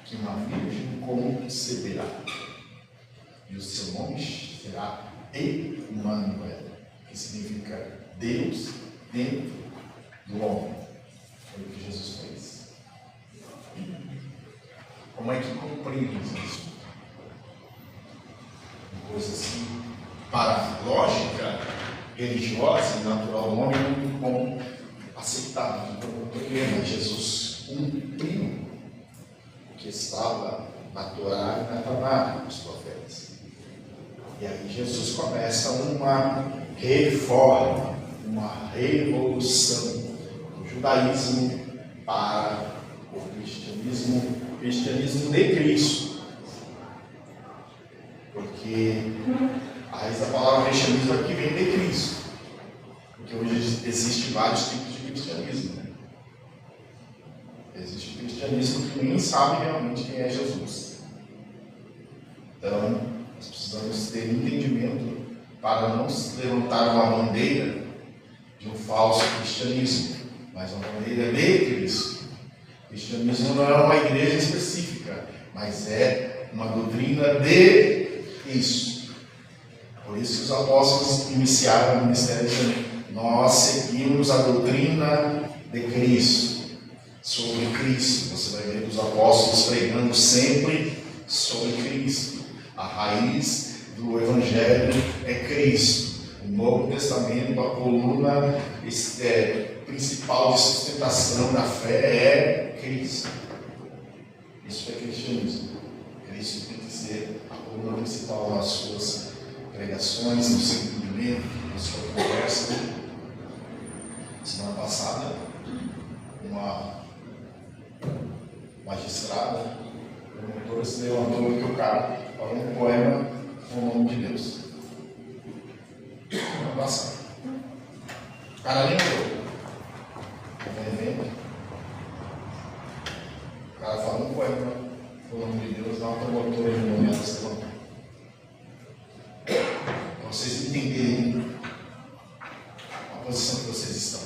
que uma virgem conceberá, e o seu nome será Emanuel, que significa Deus dentro do homem. Foi o que Jesus fez. Como é que cumprimos isso? Coisas que, para a lógica religiosa e natural do homem, não tem como aceitar. Porque Jesus cumpriu o que estava na Torá e na Taná, os profetas. E aí Jesus começa uma reforma, uma revolução do judaísmo para o cristianismo de Cristo. Porque a raiz da palavra cristianismo aqui vem de Cristo. Porque hoje existem vários tipos de cristianismo. Né? Existe cristianismo que nem sabe realmente quem é Jesus. Então, nós precisamos ter entendimento para não levantar uma bandeira de um falso cristianismo, mas uma bandeira de Cristo. O cristianismo não é uma igreja específica, mas é uma doutrina de Cristo. Por isso que os apóstolos iniciaram o ministério dizendo: nós seguimos a doutrina de Cristo, sobre Cristo. Você vai ver os apóstolos pregando sempre sobre Cristo. A raiz do Evangelho é Cristo. O Novo Testamento, a coluna principal de sustentação da fé é Cristo. Isso é cristianismo. Cristo tem que ser a coluna principal nas suas pregações, no seu entendimento, na sua conversa. Semana passada, uma magistrada, promotora, se levantou que o cara falou um poema com o nome de Deus. Semana passada. O cara lembrou. O cara falou um poema com o nome de Deus, dá uma promotora de nome ela se levantou. Para vocês entenderem a posição que vocês estão.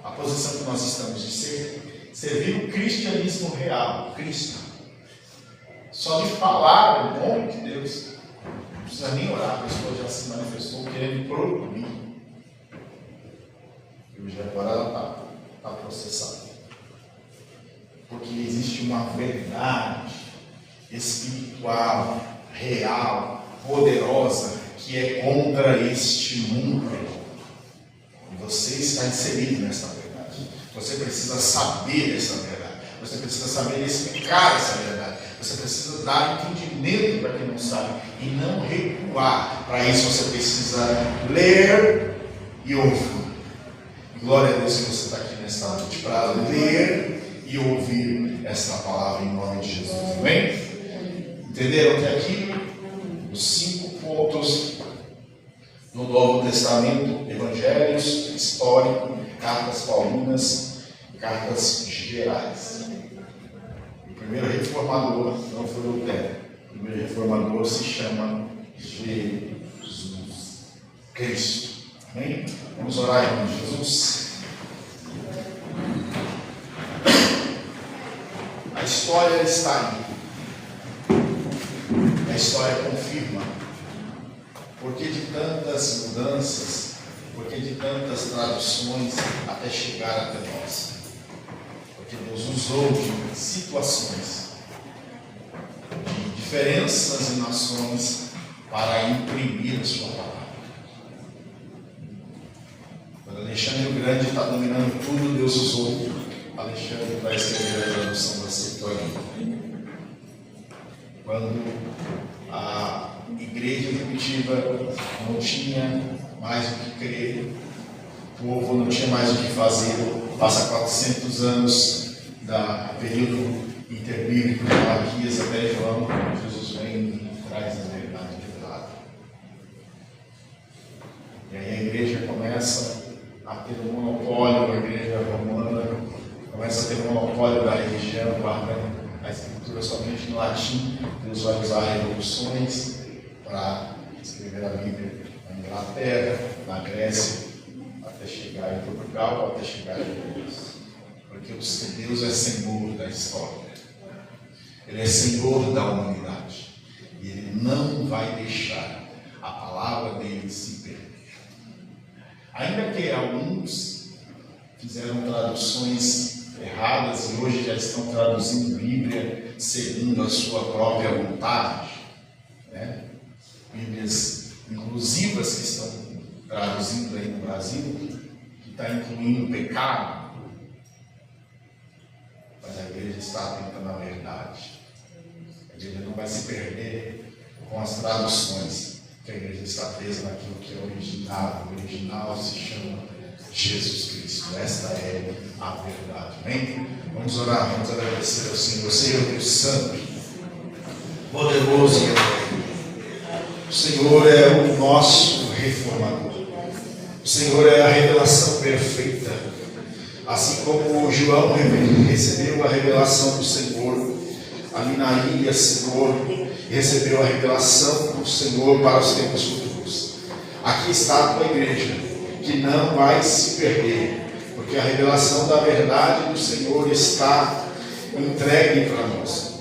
A posição que nós estamos de servir o cristianismo real, Cristo. Só de falar o nome de Deus, não precisa nem orar, a pessoa já se manifestou querendo proibir. E hoje agora ela está processada. Porque existe uma verdade espiritual, real, poderosa, que é contra este mundo. E você está inserido nessa verdade. Você precisa saber essa verdade. Você precisa saber explicar essa verdade. Você precisa dar entendimento para quem não sabe e não recuar. Para isso você precisa ler e ouvir. Glória a Deus que você está aqui nesta noite para ler e ouvir esta palavra em nome de Jesus. Amém? Entenderam até aqui? Os 5 pontos no Novo Testamento: evangelhos, histórico, cartas paulinas, cartas gerais. O primeiro reformador não foi Lutero. O primeiro reformador se chama Jesus Cristo. Amém? Vamos orar em nome de Jesus. A história está aí. A história confirma. Por que de tantas mudanças? Por que de tantas traduções até chegar até nós? Porque Deus usou de situações, de diferenças em nações para imprimir a sua palavra. Quando Alexandre o Grande está dominando tudo, Deus usou Alexandre para escrever a tradução da Septuaginta. Quando a igreja primitiva não tinha mais o que crer, o povo não tinha mais o que fazer, passa 400 anos do período interbíblico de Malaquias até João, Jesus vem e traz a verdade revelada. E aí a igreja começa a ter um monopólio, a igreja romana começa a ter um monopólio da religião, guarda a escritura somente no latim. Deus vai usar revoluções para escrever a Bíblia na Inglaterra, na Grécia, até chegar em Portugal, até chegar em Deus. Porque Deus é Senhor da história. Ele é Senhor da humanidade. E Ele não vai deixar a palavra dele se perder. Ainda que alguns fizeram traduções erradas e hoje já estão traduzindo Bíblia segundo a sua própria vontade, né? Bíblias inclusivas que estão traduzindo aí no Brasil, que está incluindo pecado, mas a igreja está atenta na verdade. A igreja não vai se perder com as traduções, que a igreja está presa naquilo que é original. O original se chama Jesus Cristo. Esta é a verdade. Amém? Vamos orar, vamos agradecer ao Senhor. Senhor Deus Santo, poderoso e eterno. O Senhor é o nosso reformador. O Senhor é a revelação perfeita. Assim como João recebeu a revelação do Senhor, ali na ilha, Senhor, recebeu a revelação do Senhor para os tempos futuros. Aqui está a tua igreja, que não vai se perder, porque a revelação da verdade do Senhor está entregue para nós.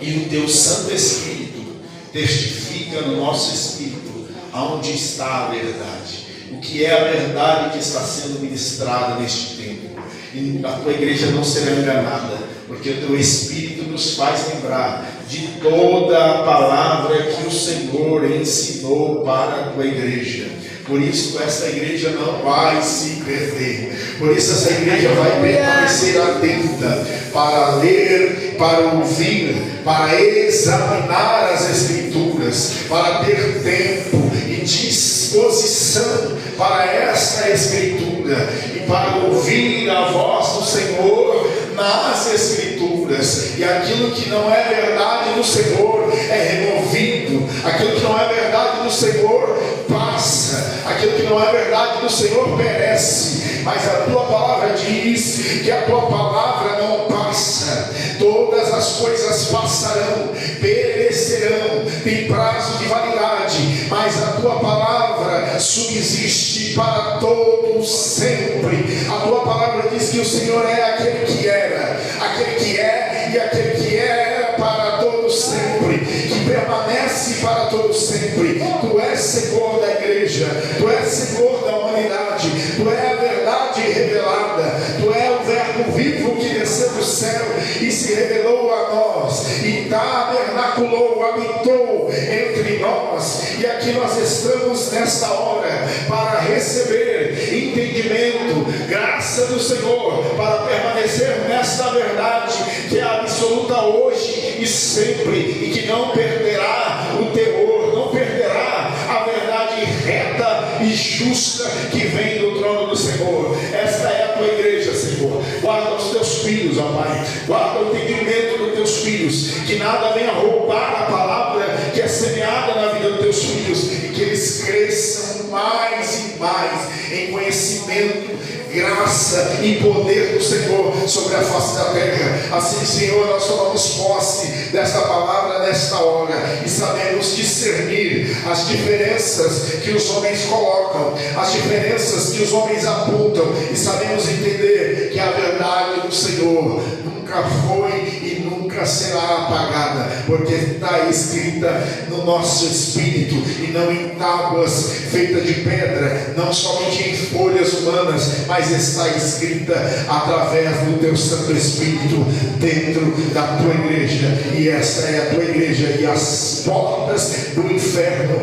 E o teu Santo Espírito testifica no nosso espírito aonde está a verdade. O que é a verdade que está sendo ministrada neste tempo. E a tua igreja não será enganada, porque o teu Espírito nos faz lembrar de toda a palavra que o Senhor ensinou para a tua igreja. Por isso essa igreja não vai se perder. Por isso essa igreja vai permanecer atenta para ler, para ouvir, para examinar as Escrituras, para ter tempo e disposição para esta Escritura e para ouvir a voz do Senhor nas Escrituras. E aquilo que não é verdade no Senhor é removido. Aquilo que não é verdade no Senhor passa. Aquilo que não é verdade no Senhor perece. Mas a tua palavra diz que a tua palavra não passa. Todas as coisas passarão, perecerão, tem prazo de validade, mas a tua palavra subsiste para todo sempre. A tua palavra diz que o Senhor é aquele que era, aquele que é e aquele que era para todo sempre, que permanece para todo sempre. Tu és Senhor da igreja, tu és Senhor da humanidade, tu és a verdade revelada, tu és o verbo vivo que desceu do céu e se revelou a nós, e tabernaculou, habitou entre nós. E aqui nós estamos nesta hora para receber entendimento, graça do Senhor, para permanecer nesta verdade que é absoluta hoje e sempre, e que não perderá o teor, não perderá a verdade reta e justa que vem do trono do Senhor. Esta é a tua igreja, Senhor. Guarda os teus filhos, ó Pai, guarda o entendimento dos teus filhos, que nada venha roubar a palavra que é semeada na vida dos teus filhos, e que eles cresçam mais e mais em conhecimento, graça e poder do Senhor sobre a face da terra. Assim, Senhor, nós tomamos posse desta palavra nesta hora e sabemos discernir as diferenças que os homens colocam, as diferenças que os homens apontam, e sabemos entender que a verdade do Senhor nunca foi e nunca será apagada, porque está escrita no nosso espírito e não em tábuas feitas de pedra, não somente em folhas humanas, mas está escrita através do teu Santo Espírito dentro da tua igreja. E esta é a tua igreja, e as portas do inferno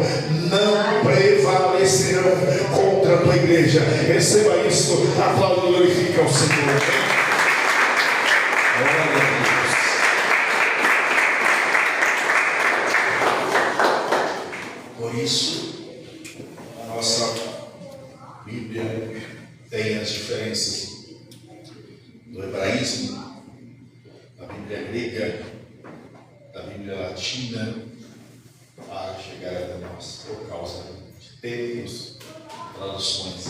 não prevalecerão contra a tua igreja. Receba isso, aplaude e glorifica ao Senhor. Glória a Deus. Por isso, a nossa Bíblia tem as diferenças do hebraísmo, da Bíblia grega, da Bíblia latina, para chegar até nós, por causa de termos, traduções,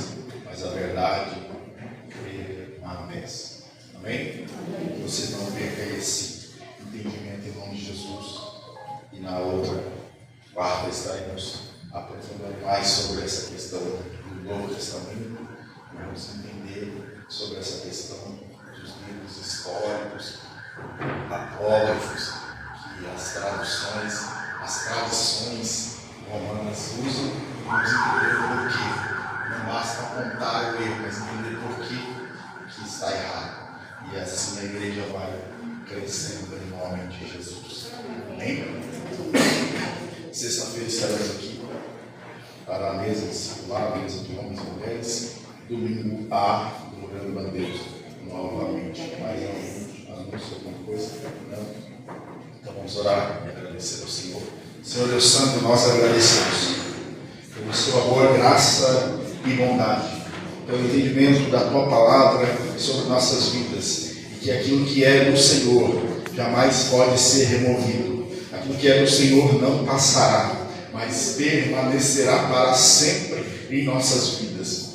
mas a verdade permanece. Amém? Você não perca esse entendimento em nome de Jesus. E na outra quarta estaremos aprofundando mais sobre essa questão do Novo Testamento. Vamos entender sobre essa questão dos livros históricos, apócrifos, que as traduções, as tradições romanas usam, e vamos entender por quê. Não basta apontar o erro, mas entender por que está errado. E assim a igreja vai crescendo em nome de Jesus. Amém? Sexta-feira estaremos aqui para a mesa discipular, a mesa de homens e mulheres. Domingo A, gloriando a Deus novamente. Mais anúncio, alguma coisa? Não? Então vamos orar e agradecer ao Senhor. Senhor Deus Santo, nós agradecemos pelo seu amor, graça e bondade, pelo entendimento da tua palavra sobre nossas vidas, e que aquilo que é do Senhor jamais pode ser removido. Aquilo que é do Senhor não passará, mas permanecerá para sempre em nossas vidas.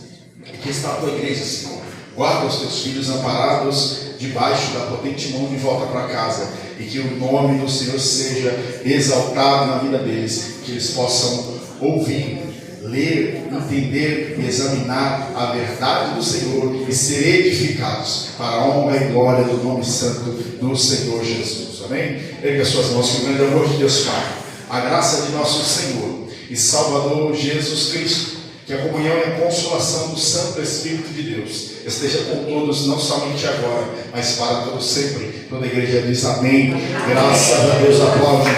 Aqui está a tua igreja, Senhor. Guarda os teus filhos amparados debaixo da potente mão de volta para casa, e que o nome do Senhor seja exaltado na vida deles, que eles possam ouvir, ler, entender e examinar a verdade do Senhor e ser edificados para a honra e glória do nome santo do Senhor Jesus. Amém? Erga suas mãos, que o grande amor de Deus Pai, a graça de nosso Senhor e Salvador Jesus Cristo, que a comunhão e a consolação do Santo Espírito de Deus esteja com todos, não somente agora, mas para todos sempre. Toda a igreja diz amém. Graças a Deus, aplaude.